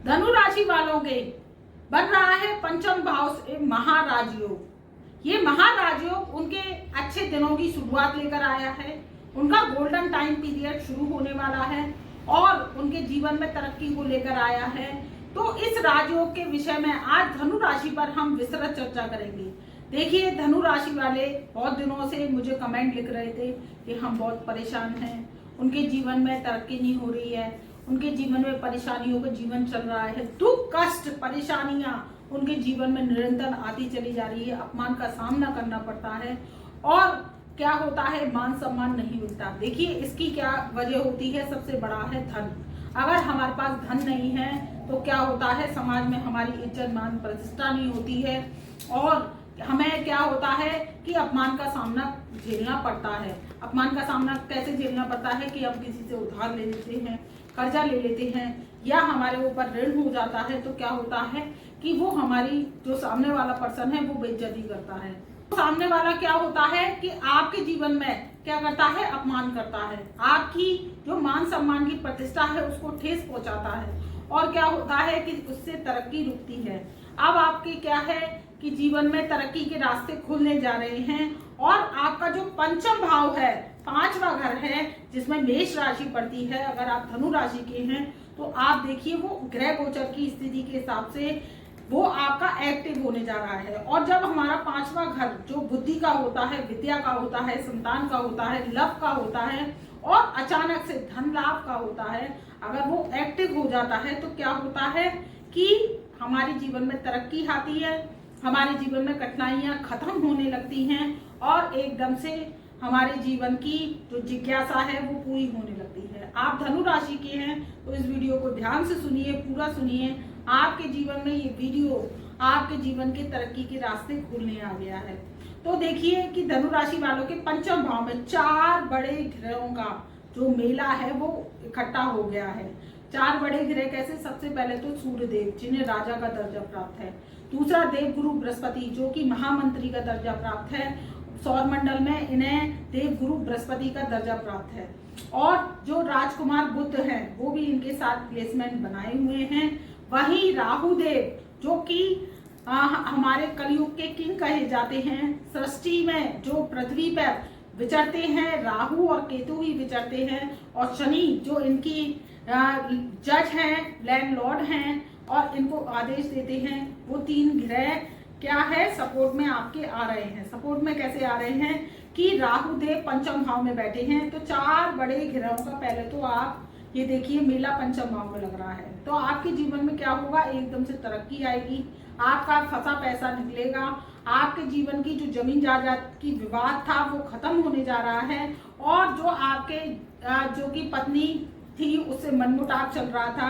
धनु राशि वालों के बन रहा है पंचम भाव से महाराजयोग। ये महाराजयोग उनके अच्छे दिनों की शुरुआत लेकर आया है। उनका गोल्डन टाइम पीरियड शुरू होने वाला है और उनके जीवन में तरक्की को लेकर आया है। तो इस राजयोग के विषय में आज धनु राशि पर हम विस्तृत चर्चा करेंगे। देखिए, धनु राशि वाले बहुत दिनों से मुझे कमेंट लिख रहे थे कि हम बहुत परेशान हैं, उनके जीवन में तरक्की नहीं हो रही है, उनके जीवन में परेशानियों का जीवन चल रहा है, दुख कष्ट परेशानियां उनके जीवन में निरंतर आती चली जा रही है, अपमान का सामना करना पड़ता है और क्या होता है, मान सम्मान नहीं मिलता। देखिए, इसकी क्या वजह होती है, सबसे बड़ा है धन। अगर हमारे पास धन नहीं है तो क्या होता है, समाज में हमारी इज्जत मान प्रतिष्ठा नहीं होती है और हमें क्या होता है कि अपमान का सामना झेलना पड़ता है। अपमान का सामना कैसे झेलना पड़ता है कि हम किसी से उधार ले लेते हैं, कर्जा ले लेते हैं या हमारे ऊपर ऋण हो जाता है, तो क्या होता है कि वो हमारी जो सामने वाला पर्सन है वो बेइज्जती करता है। सामने वाला क्या होता है कि आपके जीवन में क्या करता है, अपमान करता है, आपकी जो मान सम्मान की प्रतिष्ठा है उसको ठेस पहुंचाता है और क्या होता है कि उससे तरक्की रुकती है। अब आपके क्या है कि जीवन में तरक्की के रास्ते खुलने जा रहे हैं और आपका जो पंचम भाव है, पांचवा घर है जिसमें मेष राशि पड़ती है। अगर आप धनु राशि के हैं तो आप देखिए वो ग्रह गोचर की स्थिति के हिसाब से वो आपका एक्टिव होने जा रहा है। और जब हमारा पांचवा घर जो बुद्धि का होता है, विद्या का होता है, संतान का होता है, लव का होता है और अचानक से धन लाभ का होता है, अगर वो एक्टिव हो जाता है तो क्या होता है कि हमारे जीवन में तरक्की आती है, हमारे जीवन में कठिनाइयां खत्म होने लगती हैं और एकदम से हमारे जीवन की जो जिज्ञासा है वो पूरी होने लगती है। आप धनु राशि के हैं तो इस वीडियो को ध्यान से सुनिए, पूरा सुनिए। आपके जीवन में ये वीडियो आपके जीवन के तरक्की के रास्ते खोलने आ गया है। तो देखिए कि धनु राशि वालों के पंचम भाव में चार बड़े ग्रहों का जो मेला है वो इकट्ठा हो गया है। चार बड़े ग्रह कैसे, सबसे पहले तो सूर्यदेव जिन्हें राजा का दर्जा प्राप्त है, दूसरा देव गुरु बृहस्पति जो कि महामंत्री का दर्जा प्राप्त है, सौर मंडल में इन्हें देव गुरु बृहस्पति का दर्जा प्राप्त है और जो राजकुमार बुध हैं वो भी इनके साथ प्लेसमेंट बनाए हुए हैं। वहीं राहु देव जो कि हमारे कलयुग के किंग कहे जाते हैं, सृष्टि में जो पृथ्वी पर विचरते हैं, राहु और केतु ही विचरते हैं और शनि जो इनकी जज हैं, लैंडलॉर्ड हैं और इनको आदेश देते हैं, वो तीन ग्रह क्या है, सपोर्ट में आपके आ रहे हैं। सपोर्ट में कैसे आ रहे हैं कि राहु देव पंचम भाव में बैठे हैं। तो चार बड़े ग्रहों का पहले तो आप ये देखिए मेला पंचम भाव में लग रहा है। तो आपके जीवन में क्या होगा, एकदम से तरक्की आएगी, आपका फंसा पैसा निकलेगा, आपके जीवन की जो जमीन जायदाद की विवाद था वो खत्म होने जा रहा है और जो आपके जो की पत्नी थी उससे मनमुटाव चल रहा था,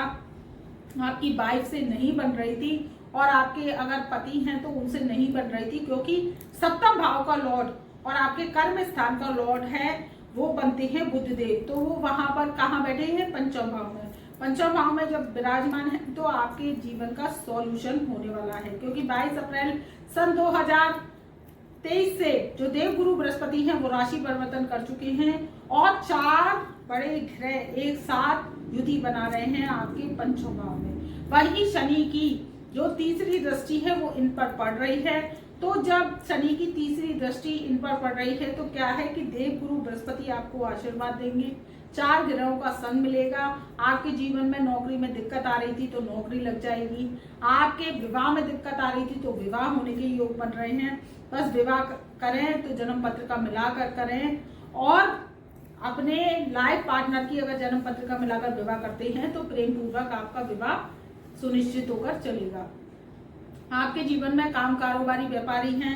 आपकी वाइफ से नहीं बन रही थी और आपके अगर पति हैं तो उनसे नहीं बन रही थी, क्योंकि सप्तम भाव का लॉर्ड और आपके कर्म स्थान का लॉर्ड है वो बनते हैं बुध देव। तो वो वहां पर कहाँ बैठे हैं, पंचम भाव में। पंचम भाव में जब विराजमान है तो आपके जीवन का सॉल्यूशन होने वाला है, क्योंकि 22 अप्रैल सन 2023 से जो देव गुरु बृहस्पति हैं वो राशि परिवर्तन कर चुके हैं और चार बड़े ग्रह एक साथ युति बना रहे हैं आपके पंचम भाव में। वही शनि की जो तीसरी दृष्टि है वो इन पर पड़ रही है। तो जब शनि की तीसरी दृष्टि इन पर पड़ रही है तो क्या है कि देव गुरु बृहस्पति आपको आशीर्वाद देंगे, चार ग्रहों का संग मिलेगा। आपके जीवन में नौकरी में दिक्कत आ रही थी तो नौकरी लग जाएगी, आपके विवाह में दिक्कत आ रही थी तो विवाह होने के योग बन रहे हैं। बस विवाह करें तो जन्म पत्र का मिलाकर करें और अपने लाइफ पार्टनर की अगर जन्म पत्र का मिलाकर विवाह करते हैं तो प्रेम पूर्वक आपका विवाह सुनिश्चित होकर चलेगा। आपके जीवन में काम कारोबारी व्यापारी हैं,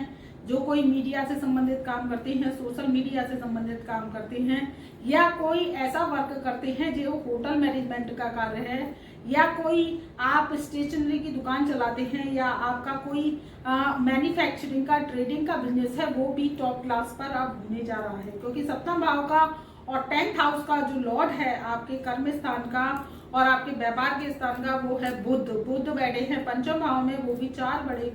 जो कोई मीडिया से संबंधित काम करते हैं, सोशल मीडिया से संबंधित काम करते हैं या कोई ऐसा वर्क करते हैं जो होटल मैनेजमेंट का कार्य है या कोई आप स्टेशनरी की दुकान चलाते हैं या आपका कोई मैन्युफैक्चरिंग का ट्रेडिंग का बिजनेस है, वो भी टॉप क्लास पर अब होने जा रहा है, क्योंकि सप्तम भाव का और 10th हाउस का जो लॉर्ड है आपके कर्म स्थान का और आपके व्यापार के स्थान का वो है बुध। बुध बैठे हैं पंचम भाव में, वो भी चार बड़े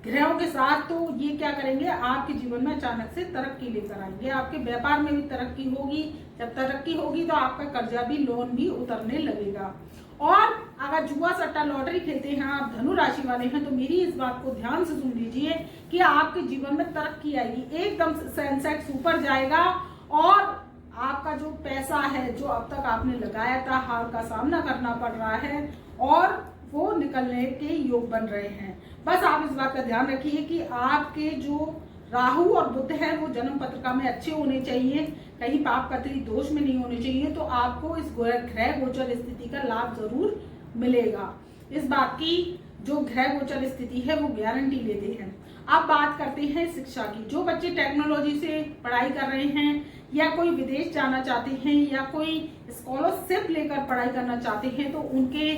ग्रहों के साथ। तो ये क्या करेंगे, आपके जीवन में अचानक से तरक्की लेकर आएंगे, आपके व्यापार में भी तरक्की होगी। जब तरक्की होगी तो आपका कर्जा भी, लोन भी उतरने लगेगा और अगर जुआ सट्टा लॉटरी खेलते हैं आप, धनु राशि वाले हैं, तो मेरी इस बात को ध्यान से सुन लीजिए कि आपके जीवन में तरक्की आएगी, एकदम सेंसेक्स ऊपर जाएगा और आपका जो पैसा है जो अब तक आपने लगाया था, हार का सामना करना पड़ रहा है और वो निकलने के योग बन रहे हैं। बस आप इस बात का ध्यान रखिए कि आपके जो राहु और बुध है वो जन्म पत्रिका में अच्छे होने चाहिए, कहीं पाप कतरी दोष में नहीं होने चाहिए, तो आपको इस ग्रह गोचर स्थिति का लाभ जरूर मिलेगा। इस बात की जो ग्रह गोचर स्थिति है वो गारंटी लेते हैं। अब बात करते हैं शिक्षा की। जो बच्चे टेक्नोलॉजी से पढ़ाई कर रहे हैं या कोई विदेश जाना चाहते हैं या कोई स्कॉलरशिप लेकर पढ़ाई करना चाहते हैं, तो उनके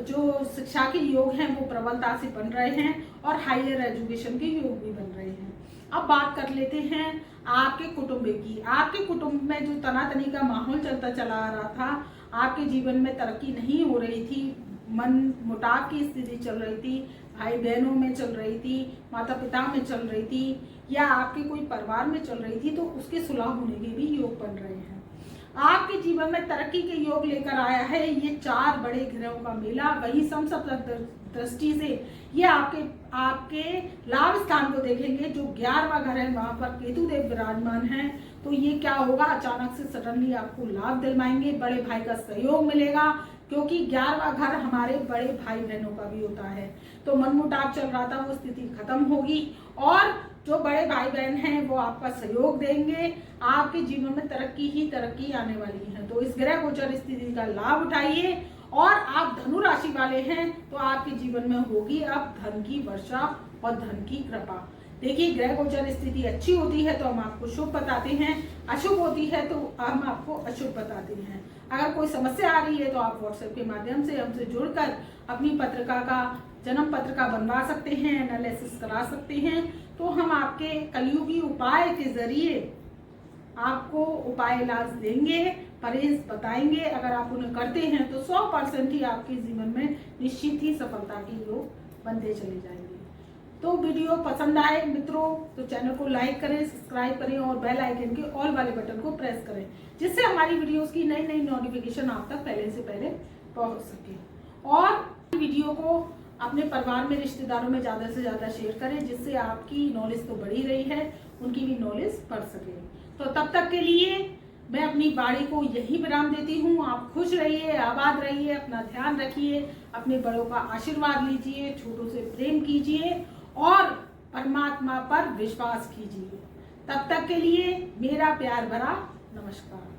जो शिक्षा के योग हैं वो प्रबलता से बन रहे हैं और हायर एजुकेशन के योग भी बन रहे हैं। अब बात कर लेते हैं आपके कुटुंब की। आपके कुटुंब में जो तनातनी का माहौल चलता चला आ रहा था, आपके जीवन में तरक्की नहीं हो रही थी, मन मुटाव की स्थिति चल रही थी, भाई बहनों में चल रही थी, माता पिता में चल रही थी या आपके कोई परिवार में चल रही थी, तो उसके सुलह होने के भी योग बन रहे हैं। आपके जीवन में तरक्की के योग लेकर आया है ये 4 बड़े ग्रहों का मेला। वही समसप्तक दृष्टि से ये आपके लाभ स्थान को देखेंगे। जो 11वां घर है वहां पर केतु देव विराजमान है, तो ये क्या होगा, अचानक से सडनली आपको लाभ दिलवाएंगे, बड़े भाई का सहयोग मिलेगा, क्योंकि 11वां घर हमारे बड़े भाई बहनों का भी होता है। तो मनमुटाव चल रहा था वो स्थिति खत्म होगी और जो बड़े भाई बहन हैं वो आपका सहयोग देंगे। आपके जीवन में तरक्की ही तरक्की आने वाली है। तो इस ग्रह गोचर स्थिति का लाभ उठाइए और आप धनु राशि वाले हैं तो आपके जीवन में होगी अब धन की वर्षा और धन की कृपा। देखिए, ग्रह गोचर स्थिति अच्छी होती है तो हम आपको शुभ बताते हैं, अशुभ होती है तो हम आपको अशुभ बताते हैं। अगर कोई समस्या आ रही है तो आप व्हाट्सएप के माध्यम से हमसे जुड़कर अपनी पत्रिका का जन्म पत्रिका बनवा सकते हैं, एनालिसिस करा सकते हैं। तो हम आपके कलयुगी उपाय के जरिए आपको उपाय इलाज देंगे, परहेज बताएंगे। अगर आप उन्हें करते हैं तो 100% ही आपके जीवन में निश्चित ही सफलता के योग बनते चले जाएंगे। तो वीडियो पसंद आए मित्रों तो चैनल को लाइक करें, सब्सक्राइब करें और बेल आइकन के ऑल वाले बटन को प्रेस करें, जिससे हमारी वीडियोस की नई नई नोटिफिकेशन आप तक पहले से पहले पहुंच सके। और वीडियो को अपने परिवार में, रिश्तेदारों में ज्यादा से ज्यादा शेयर करें, जिससे आपकी नॉलेज तो बढ़ी रही है, उनकी भी नॉलेज बढ़ सके। तो तब तक के लिए मैं अपनी वाणी को यही विराम देती हूँ। आप खुश रहिए, आबाद रहिए, अपना ध्यान रखिए, अपने बड़ों का आशीर्वाद लीजिए, छोटों से प्रेम कीजिए और परमात्मा पर विश्वास कीजिए। तब तक के लिए मेरा प्यार भरा नमस्कार।